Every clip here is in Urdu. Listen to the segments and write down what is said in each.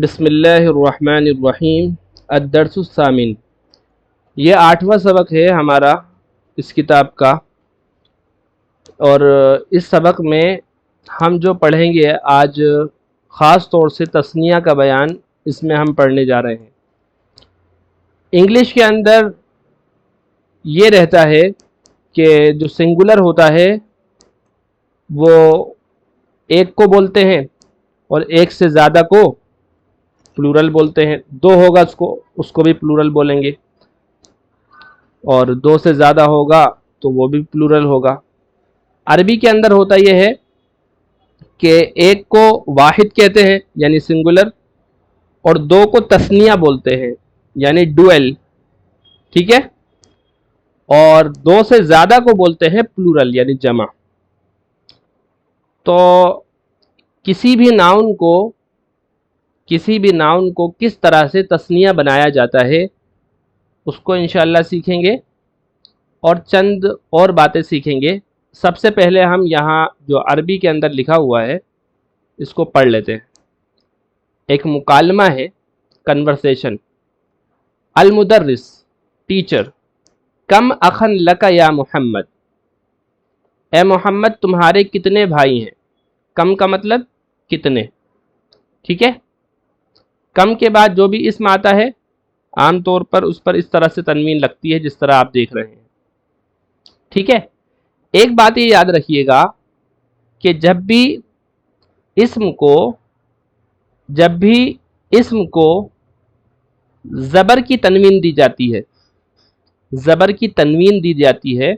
بسم اللہ الرحمن الرحیم الدرس الثامن، یہ 8واں سبق ہے ہمارا اس کتاب کا، اور اس سبق میں ہم جو پڑھیں گے آج خاص طور سے تثنیہ کا بیان اس میں ہم پڑھنے جا رہے ہیں۔ انگلش کے اندر یہ رہتا ہے کہ جو سنگولر ہوتا ہے وہ ایک کو بولتے ہیں اور ایک سے زیادہ کو پلورل بولتے ہیں، دو ہوگا اس کو بھی پلورل بولیں گے، اور دو سے زیادہ ہوگا تو وہ بھی پلورل ہوگا۔ عربی کے اندر ہوتا یہ ہے کہ ایک کو واحد کہتے ہیں یعنی سنگولر، اور دو کو تثنیہ بولتے ہیں یعنی ڈوئل، ٹھیک ہے، اور دو سے زیادہ کو بولتے ہیں پلورل یعنی جمع۔ تو کسی بھی ناؤن کو کس طرح سے تثنیہ بنایا جاتا ہے اس کو انشاءاللہ سیکھیں گے، اور چند اور باتیں سیکھیں گے۔ سب سے پہلے ہم یہاں جو عربی کے اندر لکھا ہوا ہے اس کو پڑھ لیتے ہیں۔ ایک مکالمہ ہے، کنورسیشن۔ المدرس، ٹیچر، کم اخن لک یا محمد، اے محمد تمہارے کتنے بھائی ہیں؟ کم کا مطلب کتنے، ٹھیک ہے۔ کم کے بعد جو بھی اسم آتا ہے عام طور پر اس پر اس طرح سے تنوین لگتی ہے جس طرح آپ دیکھ رہے ہیں، ٹھیک ہے۔ ایک بات یہ یاد رکھیے گا کہ جب بھی اسم کو زبر کی تنوین دی جاتی ہے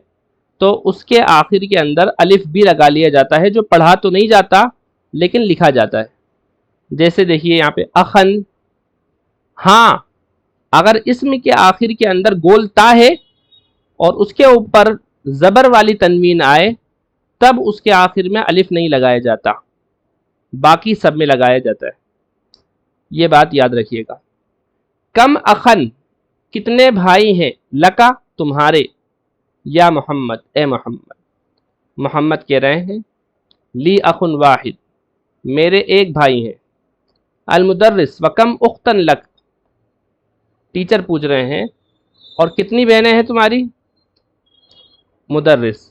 تو اس کے آخر کے اندر الف بھی لگا لیا جاتا ہے، جو پڑھا تو نہیں جاتا لیکن لکھا جاتا ہے۔ جیسے دیکھیے یہاں پہ اخن، ہاں اگر اسم کے آخر کے اندر گول تا ہے اور اس کے اوپر زبر والی تنوین آئے تب اس کے آخر میں الف نہیں لگایا جاتا، باقی سب میں لگایا جاتا ہے، یہ بات یاد رکھیے گا۔ کم اخن، کتنے بھائی ہیں، لکا تمہارے، یا محمد، اے محمد۔ محمد کہہ رہے ہیں لی اخن واحد، میرے ایک بھائی ہیں۔ المدرس، وکم اختن لک، ٹیچر پوچھ رہے ہیں اور کتنی بہنیں ہیں تمہاری؟ مدرس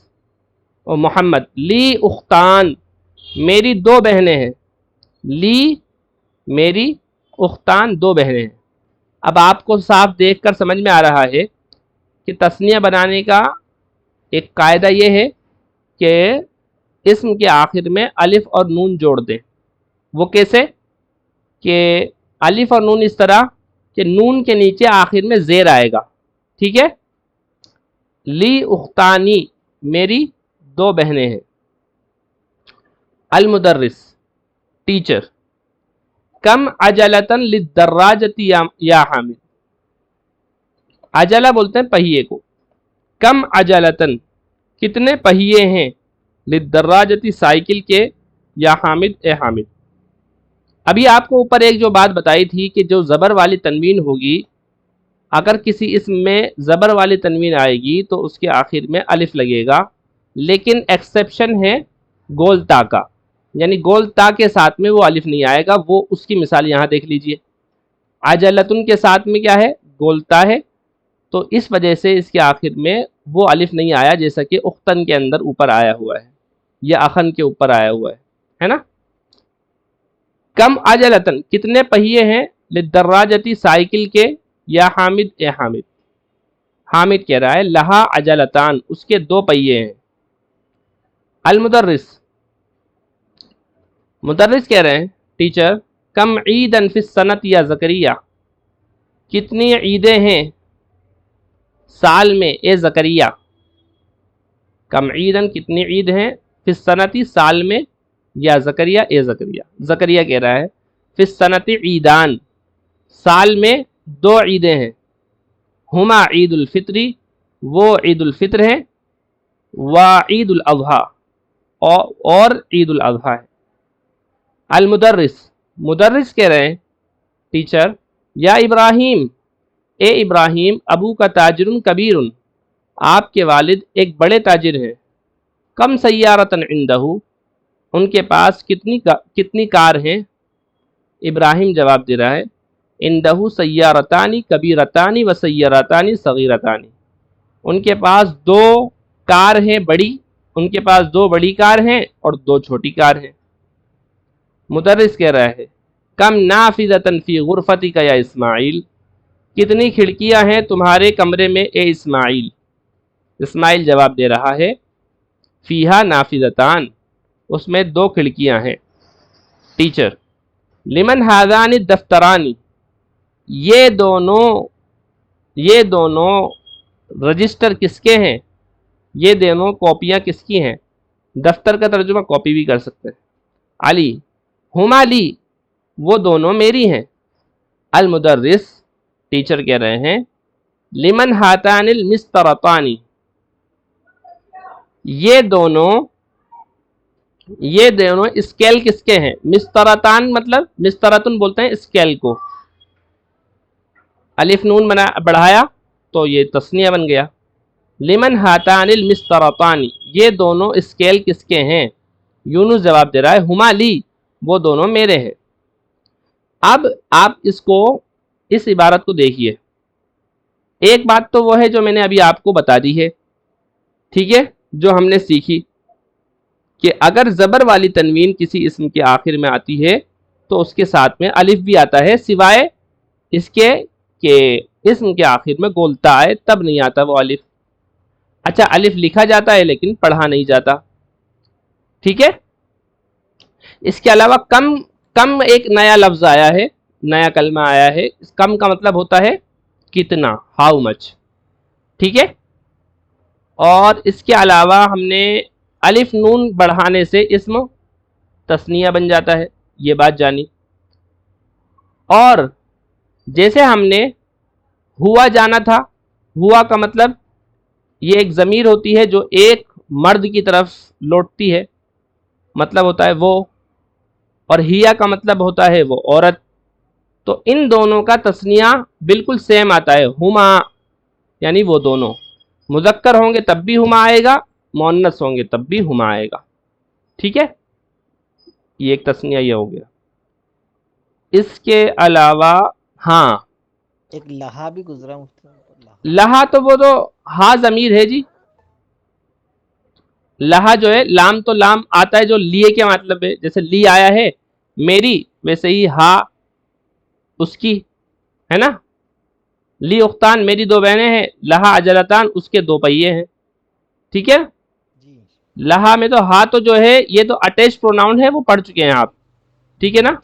اور محمد، لی اختان، میری دو بہنیں ہیں، لی میری، اختان دو بہنیں ہیں۔ اب آپ کو صاف دیکھ کر سمجھ میں آ رہا ہے کہ تثنیہ بنانے کا ایک قاعدہ یہ ہے کہ اسم کے آخر میں الف اور نون جوڑ دیں۔ وہ کیسے؟ کہ الف اور نون اس طرح کہ نون کے نیچے آخر میں زیر آئے گا، ٹھیک ہے۔ لی اختانی، میری دو بہنیں ہیں۔ المدرس، ٹیچر، کم عجلتن للدراجتی یا حامد، عجلہ بولتے ہیں پہیے کو، کم عجلتن، کتنے پہیے ہیں، للدراجتی سائیکل کے، یا حامد، اے حامد۔ ابھی آپ کو اوپر ایک جو بات بتائی تھی کہ جو زبر والی تنوین ہوگی، اگر کسی اسم میں زبر والی تنوین آئے گی تو اس کے آخر میں الف لگے گا، لیکن ایکسیپشن ہے گول تا کا، یعنی گول تا کے ساتھ میں وہ الف نہیں آئے گا۔ وہ اس کی مثال یہاں دیکھ لیجئے، عجلتن کے ساتھ میں کیا ہے؟ گول تا ہے، تو اس وجہ سے اس کے آخر میں وہ الف نہیں آیا، جیسا کہ اختن کے اندر اوپر آیا ہوا ہے یا اخن کے اوپر آیا ہوا ہے نا۔ کم عجلتن، کتنے پہیے ہیں، للدراجتی سائیکل کے، یا حامد، اے حامد۔ حامد کہہ رہا ہے لہا عجلتان، اس کے دو پہیے ہیں۔ المدرس، مدرس کہہ رہے ہیں ٹیچر، کم عیدن فی السنۃ یا زکریا، کتنی عیدیں ہیں سال میں، اے زکریا۔ کم عیدن، کتنی عید ہیں، فی السنۃ سال میں، یا زکریا، اے زکریا۔ زکریا کہہ رہا ہے فی السنۃ عیدان، سال میں دو عیدیں ہیں، ہما عید الفطری، وہ عید الفطر ہیں، و عید الاضحیٰ، اور عید الاضحیٰ ہے۔ المدرس، مدرس کہہ رہے ہیں ٹیچر، یا ابراہیم، اے ابراہیم، ابو کا تاجر کبیر، آپ کے والد ایک بڑے تاجر ہیں۔ کم سیارۃ عندہ، ان کے پاس کتنی کار ہیں، ابراہیم جواب دے رہا ہے اندہو سیارتانی کبیرتانی و سیارتانی صغیرتانی، ان کے پاس دو کار ہیں بڑی، ان کے پاس دو بڑی کار ہیں اور دو چھوٹی کار ہیں۔ مدرس کہہ رہا ہے کم نافذۃ فی غرفتک یا اسماعیل، کتنی کھڑکیاں ہیں تمہارے کمرے میں اے اسماعیل؟ اسماعیل جواب دے رہا ہے فیہا نافذتان، اس میں دو کھڑکیاں ہیں۔ ٹیچر لمن ہذان الدفترانی، یہ دونوں رجسٹر کس کے ہیں؟ یہ دونوں کاپیاں کس کی ہیں؟ دفتر کا ترجمہ کاپی بھی کر سکتے ہیں۔ علی ہما لی، وہ دونوں میری ہیں۔ المدرس ٹیچر کہہ رہے ہیں لمن ہاتان المسطرتانی، یہ دونوں اسکیل کس کے ہیں؟ مسطرتان مطلب مسطرتن بولتے ہیں اسکیل کو، الف نون بڑھایا تو یہ تثنیہ بن گیا۔ لمن ہاتان المسطرتانی، یہ دونوں اسکیل کس کے ہیں؟ یونس جواب دے رہا ہے ہما لی، وہ دونوں میرے ہیں۔ اب آپ اس عبارت کو دیکھیے، ایک بات تو وہ ہے جو میں نے ابھی آپ کو بتا دی ہے، ٹھیک ہے، جو ہم نے سیکھی کہ اگر زبر والی تنوین کسی اسم کے آخر میں آتی ہے تو اس کے ساتھ میں الف بھی آتا ہے، سوائے اس کے کہ اسم کے آخر میں گولتا آئے تب نہیں آتا وہ الف۔ اچھا الف لکھا جاتا ہے لیکن پڑھا نہیں جاتا، ٹھیک ہے۔ اس کے علاوہ کم ایک نیا لفظ آیا ہے، نیا کلمہ آیا ہے، کم کا مطلب ہوتا ہے کتنا، ہاؤ مچ، ٹھیک ہے۔ اور اس کے علاوہ ہم نے الف نون بڑھانے سے اسم تثنیہ بن جاتا ہے، یہ بات جانی۔ اور جیسے ہم نے ہوا جانا تھا، ہوا کا مطلب یہ ایک ضمیر ہوتی ہے جو ایک مرد کی طرف لوٹتی ہے، مطلب ہوتا ہے وہ، اور ہیا کا مطلب ہوتا ہے وہ عورت، تو ان دونوں کا تثنیہ بالکل سیم آتا ہے، ہما، یعنی وہ دونوں مذکر ہوں گے تب بھی ہما آئے گا، مؤنث ہوں گے تب بھی ہما آئے گا، ٹھیک ہے۔ یہ ایک تثنیہ یہ ہو گیا۔ اس کے علاوہ ہاں ایک لہا بھی گزرا، لہا تو وہ تو ہا ضمیر ہے جی، لہا جو ہے لام تو لام آتا ہے جو لیے کے مطلب ہے، جیسے لی آیا ہے میری، ویسے ہی ہا اس کی ہے نا، لی اختان میری دو بہنیں ہیں، لہا اجلتان اس کے دو پہیے ہیں، ٹھیک ہے۔ لہا میں تو ہا تو جو ہے یہ تو اٹیچ پروناؤن ہے، وہ پڑھ چکے ہیں آپ، ٹھیک ہے نا۔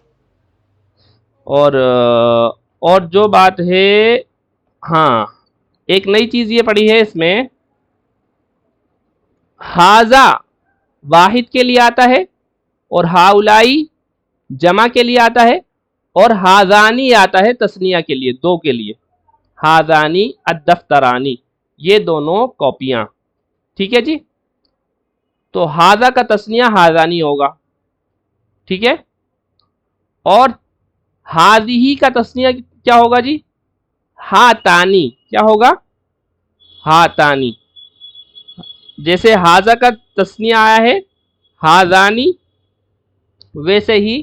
اور جو بات ہے، ہاں ایک نئی چیز یہ پڑھی ہے اس میں، ہاذا واحد کے لیے آتا ہے اور ہاؤلائی جمع کے لیے آتا ہے، اور ہاذانی آتا ہے تثنیہ کے لیے، دو کے لیے، ہاذانی الدفترانی، یہ دونوں کاپیاں، ٹھیک ہے جی۔ تو ہاذا کا تثنیہ ہاذانی ہوگا، ٹھیک ہے، اور ہاذیہی کا تثنیہ کیا ہوگا جی؟ ہاتانی، کیا ہوگا؟ ہاتانی۔ جیسے ہاذا کا تثنیہ آیا ہے ہاذانی، ویسے ہی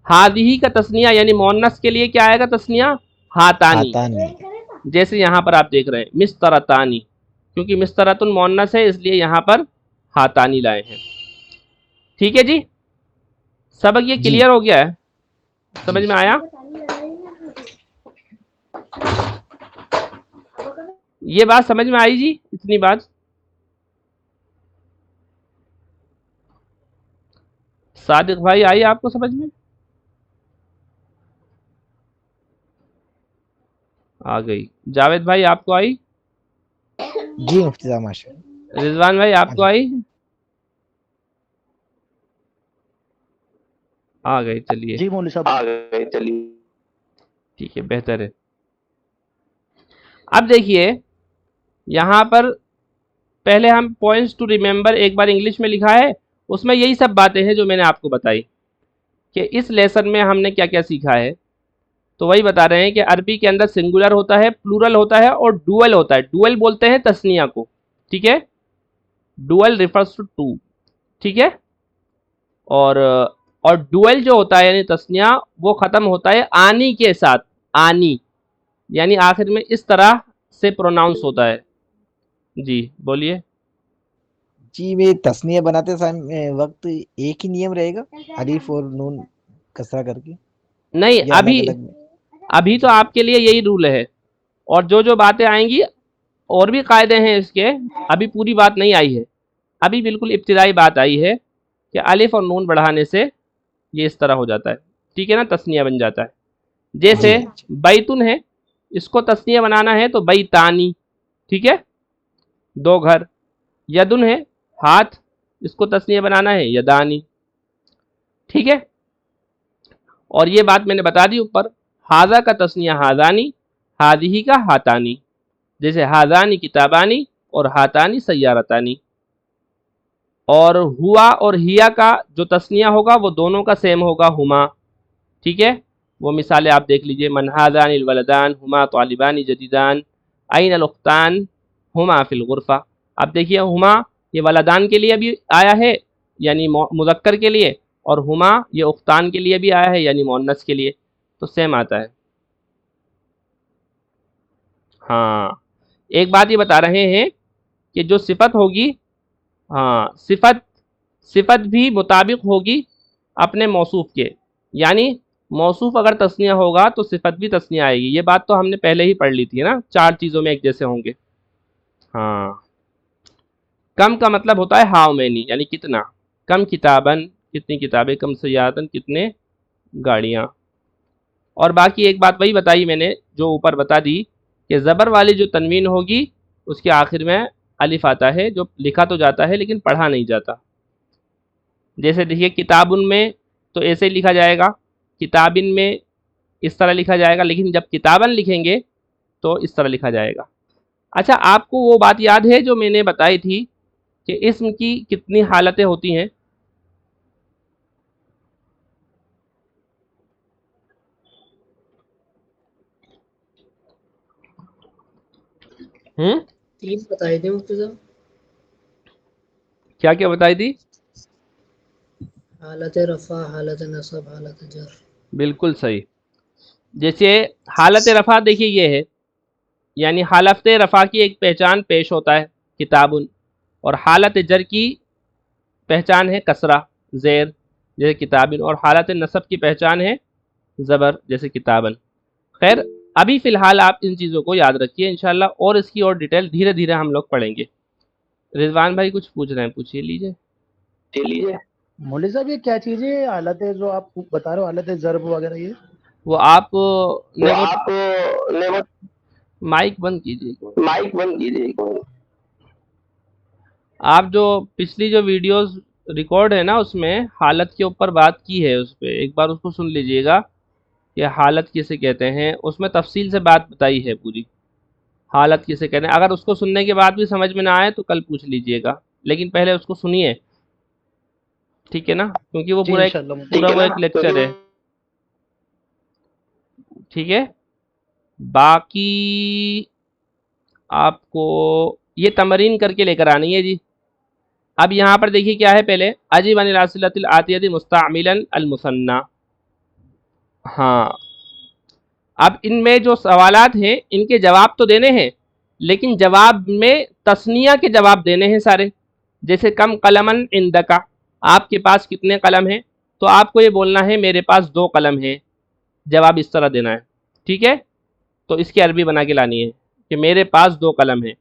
ہاذیہی کا تثنیہ یعنی مؤنث کے لیے کیا آئے گا تثنیہ؟ ہاتانی، جیسے یہاں پر آپ دیکھ رہے ہیں مسترتانی، کیونکہ مسترتن مؤنث ہے اس لیے یہاں پر ہاتانی لائے ہیں، ٹھیک ہے جی۔ سبق یہ کلیئر ہو گیا ہے، سمجھ میں آیا؟ یہ بات سمجھ میں آئی جی، اتنی بات؟ صادق بھائی آئی آپ کو سمجھ میں؟ آ گئی۔ جاوید بھائی آپ کو آئی؟ جی مفتی صاحب ماشاءاللہ۔ رضوان بھائی آپ کو آئی؟ آ گئی، چلیے جی مولوی صاحب آ گئے، چلیے ٹھیک ہے، بہتر ہے۔ اب دیکھیے یہاں پر پہلے ہم پوائنٹس ٹو ریممبر ایک بار انگلش میں لکھا ہے، اس میں یہی سب باتیں ہیں جو میں نے آپ کو بتائی کہ اس لیسن میں ہم نے کیا کیا سیکھا ہے۔ تو وہی بتا رہے ہیں کہ عربی کے اندر سنگولر ہوتا ہے، پلورل ہوتا ہے اور ڈوئل ہوتا ہے۔ ڈوئل بولتے ہیں تثنیہ کو، ٹھیک ہے، ڈوئل ریفرز ٹو ٹو، ٹھیک ہے، اور ڈویل جو ہوتا ہے یعنی تسنیہ وہ ختم ہوتا ہے آنی کے ساتھ، آنی یعنی آخر میں اس طرح سے پروناؤنس ہوتا ہے۔ جی بولیے۔ جی میں تسنیہ بناتے وقت ایک ہی نیم رہے گا، الف اور نون کسرہ کر کے، نہیں، یا الگ الگ میں؟ ابھی تو آپ کے لیے یہی رول ہے، اور جو باتیں آئیں گی اور بھی قاعدے ہیں اس کے، ابھی پوری بات نہیں آئی ہے، ابھی بالکل ابتدائی بات آئی ہے کہ الف اور نون بڑھانے سے یہ اس طرح ہو جاتا ہے، ٹھیک ہے نا، تسنیہ بن جاتا ہے۔ جیسے بیتن ہے، اس کو تسنیہ بنانا ہے تو بیتانی، ٹھیک ہے، 2 گھر۔ یدن ہے، ہاتھ، اس کو تسنیہ بنانا ہے یدانی، ٹھیک ہے۔ اور یہ بات میں نے بتا دی اوپر، ہاذا کا تسنیہ ہاذانی، ہادیہی کا ہاتانی، جیسے ہاذانی کتابانی اور ہاتانی سیارتانی۔ اور ہوا اور ہیا کا جو تسنیہ ہوگا وہ دونوں کا سیم ہوگا، ہما، ٹھیک ہے۔ وہ مثالیں آپ دیکھ لیجئے، من ہاذان الولدان ہما طالبان جدیدان، این الاختان ہما فی الغرفہ۔ اب دیکھیے ہما یہ ولدان کے لیے بھی آیا ہے یعنی مذکر کے لیے، اور ہما یہ اختان کے لیے بھی آیا ہے یعنی مؤنث کے لیے، تو سیم آتا ہے۔ ہاں ایک بات یہ بتا رہے ہیں کہ جو صفت ہوگی، ہاں صفت بھی مطابق ہوگی اپنے موصوف کے، یعنی موصوف اگر تسنیہ ہوگا تو صفت بھی تسنیہ آئے گی، یہ بات تو ہم نے پہلے ہی پڑھ لی تھی نا، 4 چیزوں میں ایک جیسے ہوں گے۔ ہاں کم کا مطلب ہوتا ہے ہاؤ مینی، یعنی کتنا، کم کتابن کتنی کتابیں، کم سیارتن کتنے گاڑیاں۔ اور باقی ایک بات وہی بتائی میں نے جو اوپر بتا دی کہ زبر والی جو تنوین ہوگی اس کے آخر میں الف آتا ہے، جو لکھا تو جاتا ہے لیکن پڑھا نہیں جاتا۔ جیسے دیکھیے کتابن میں تو ایسے ہی لکھا جائے گا، کتابن میں اس طرح لکھا جائے گا، لیکن جب کتابن لکھیں گے تو اس طرح لکھا جائے گا۔ اچھا آپ کو وہ بات یاد ہے جو میں نے بتائی تھی کہ اسم کی کتنی حالتیں ہوتی ہیں؟ ہم 3 بتائی تھی مفتی صاحب، کیا کیا بتائی تھی؟ حالت رفع، حالت نصب، حالت جر۔ بالکل صحیح۔ جیسے حالت رفع دیکھیے یہ ہے، یعنی حالت رفع کی ایک پہچان پیش ہوتا ہے کتابن، اور حالت جر کی پہچان ہے کسرہ زیر جیسے کتابن، اور حالت نصب کی پہچان ہے زبر جیسے کتابن۔ خیر ابھی فی الحال آپ ان چیزوں کو یاد رکھیے، انشاءاللہ اور اس کی اور ڈیٹیل دھیرے دھیرے ہم لوگ پڑھیں گے۔ رضوان بھائی کچھ پوچھ رہے ہیں، پوچھیے لیجیے۔ مولوی صاحب یہ کیا چیز ہے حالت ہے جو آپ بتا رہے ہو، حالت ضرب وغیرہ، یہ وہ آپ مائک بند کیجیے، آپ جو پچھلی جو ویڈیوز ریکارڈ ہے نا اس میں حالت کے اوپر بات کی ہے، اس پہ ایک بار اس کو سن لیجئے گا کہ حالت کسے کہتے ہیں، اس میں تفصیل سے بات بتائی ہے پوری، حالت کسے کہتے ہیں۔ اگر اس کو سننے کے بعد بھی سمجھ میں نہ آئے تو کل پوچھ لیجئے گا، لیکن پہلے اس کو سنیے، ٹھیک ہے نا، کیونکہ وہ پورا ایک لیکچر ہے، ٹھیک ہے۔ باقی آپ کو یہ تمرین کر کے لے کر آنی ہے جی۔ اب یہاں پر دیکھیے کیا ہے، پہلے اجب عن الاسئلۃ الآتیۃ مستعملا المثنی۔ ہاں اب ان میں جو سوالات ہیں ان کے جواب تو دینے ہیں، لیکن جواب میں تثنیہ کے جواب دینے ہیں سارے۔ جیسے کم قلمن عندک، آپ کے پاس کتنے قلم ہیں، تو آپ کو یہ بولنا ہے میرے پاس 2 قلم ہیں، جواب اس طرح دینا ہے، ٹھیک ہے۔ تو اس کی عربی بنا کے لانی ہے کہ میرے پاس 2 قلم ہیں۔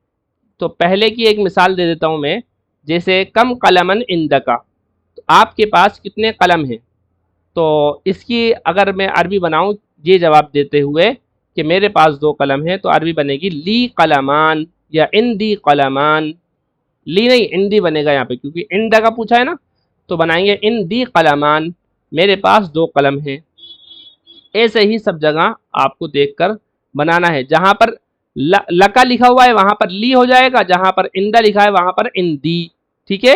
تو پہلے کی ایک مثال دے دیتا ہوں میں، جیسے کم قلمن عندک، تو آپ کے پاس کتنے قلم ہیں، تو اس کی اگر میں عربی بناؤں یہ جواب دیتے ہوئے کہ میرے پاس 2 قلم ہیں، تو عربی بنے گی لی قلمان یا عندی قلمان۔ لی نہیں عندی بنے گا یہاں پہ، کیونکہ عند کا پوچھا ہے نا، تو بنائیں گے عندی قلمان، میرے پاس 2 قلم ہیں۔ ایسے ہی سب جگہ آپ کو دیکھ کر بنانا ہے، جہاں پر لکا لکھا ہوا ہے وہاں پر لی ہو جائے گا، جہاں پر عندہ لکھا ہے وہاں پر عندی، ٹھیک ہے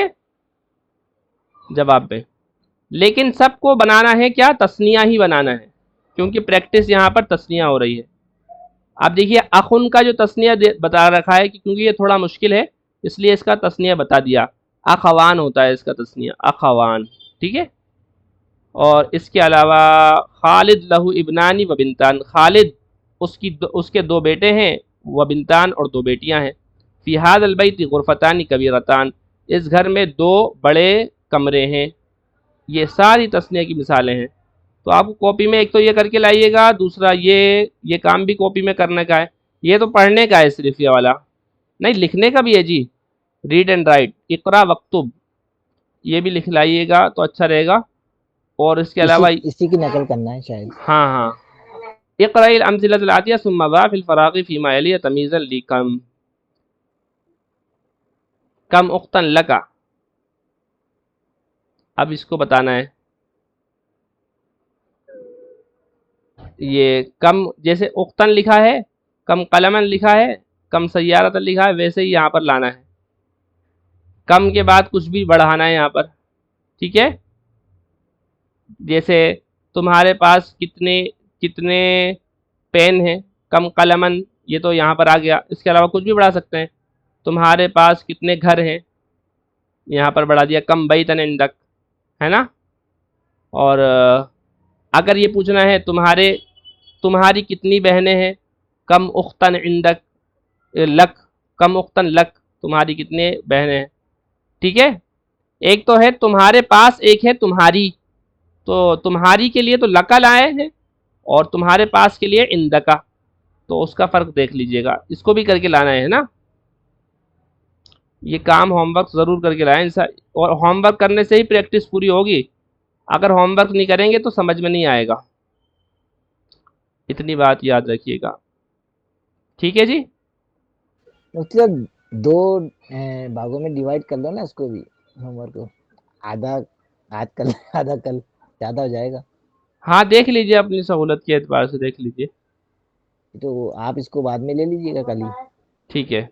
جواب میں۔ لیکن سب کو بنانا ہے کیا، تثنیہ ہی بنانا ہے، کیونکہ پریکٹس یہاں پر تثنیہ ہو رہی ہے۔ اب دیکھیے اخن کا جو تثنیہ بتا رکھا ہے، کیونکہ یہ تھوڑا مشکل ہے اس لیے اس کا تثنیہ بتا دیا، اخوان ہوتا ہے اس کا تثنیہ، اخوان، ٹھیک ہے۔ اور اس کے علاوہ خالد لہو ابنانی و بنتان، خالد اس کے دو بیٹے ہیں، و بنتان اور دو بیٹیاں ہیں۔ فی ھذا البیت غرفتان کبیرتان، اس گھر میں دو بڑے کمرے ہیں۔ یہ ساری تثنیہ کی مثالیں ہیں۔ تو آپ کو کاپی میں ایک تو یہ کر کے لائیے گا، دوسرا یہ کام بھی کاپی میں کرنے کا ہے۔ یہ تو پڑھنے کا ہے صرف یہ والا، نہیں لکھنے کا بھی ہے جی، ریڈ اینڈ رائٹ، اقرا وکتب، یہ بھی لکھ لائیے گا تو اچھا رہے گا۔ اور اس کے علاوہ اسی کی نقل کرنا ہے شاید۔ ہاں اقرأ الامثلة الآتیہ ثم ضع في الفراغ فيما يلي تمیزا لکم، کم اختن لکا، اب اس کو بتانا ہے۔ یہ کم جیسے اختن لکھا ہے، کم قلمن لکھا ہے، کم سیارتن لکھا ہے، ویسے ہی یہاں پر لانا ہے۔ کم کے بعد کچھ بھی بڑھانا ہے یہاں پر، ٹھیک ہے؟ جیسے تمہارے پاس کتنے پین ہیں، کم قلمن، یہ تو یہاں پر آ گیا۔ اس کے علاوہ کچھ بھی بڑھا سکتے ہیں۔ تمہارے پاس کتنے گھر ہیں، یہاں پر بڑھا دیا، کم بیتن عندک، ہے نا؟ اور اگر یہ پوچھنا ہے تمہاری کتنی بہنیں ہیں، کم اختن عندک لک، کم اختن لک، تمہاری کتنے بہنیں ہیں، ٹھیک ہے؟ ایک تو ہے تمہارے پاس، ایک ہے تمہاری، تو تمہاری کے لیے تو لکا لائے ہیں اور تمہارے پاس کے لیے عندکا، تو اس کا فرق دیکھ لیجئے گا، اس کو بھی کر کے لانا ہے نا۔ یہ کام ہوم ورک ضرور کر کے لائیں، اور ہوم ورک کرنے سے ہی پریکٹس پوری ہوگی، اگر ہوم ورک نہیں کریں گے تو سمجھ میں نہیں آئے گا، اتنی بات یاد رکھیے گا، ٹھیک ہے جی؟ مطلب دو باغوں میں ڈیوائڈ کر لو نا اس کو بھی، ہوم ورک کو، آدھا آج کل آدھا کل، زیادہ ہو جائے گا۔ ہاں دیکھ لیجئے، اپنی سہولت کے اعتبار سے دیکھ لیجئے، تو آپ اس کو بعد میں لے لیجیے گا کل ہی۔ ٹھیک ہے۔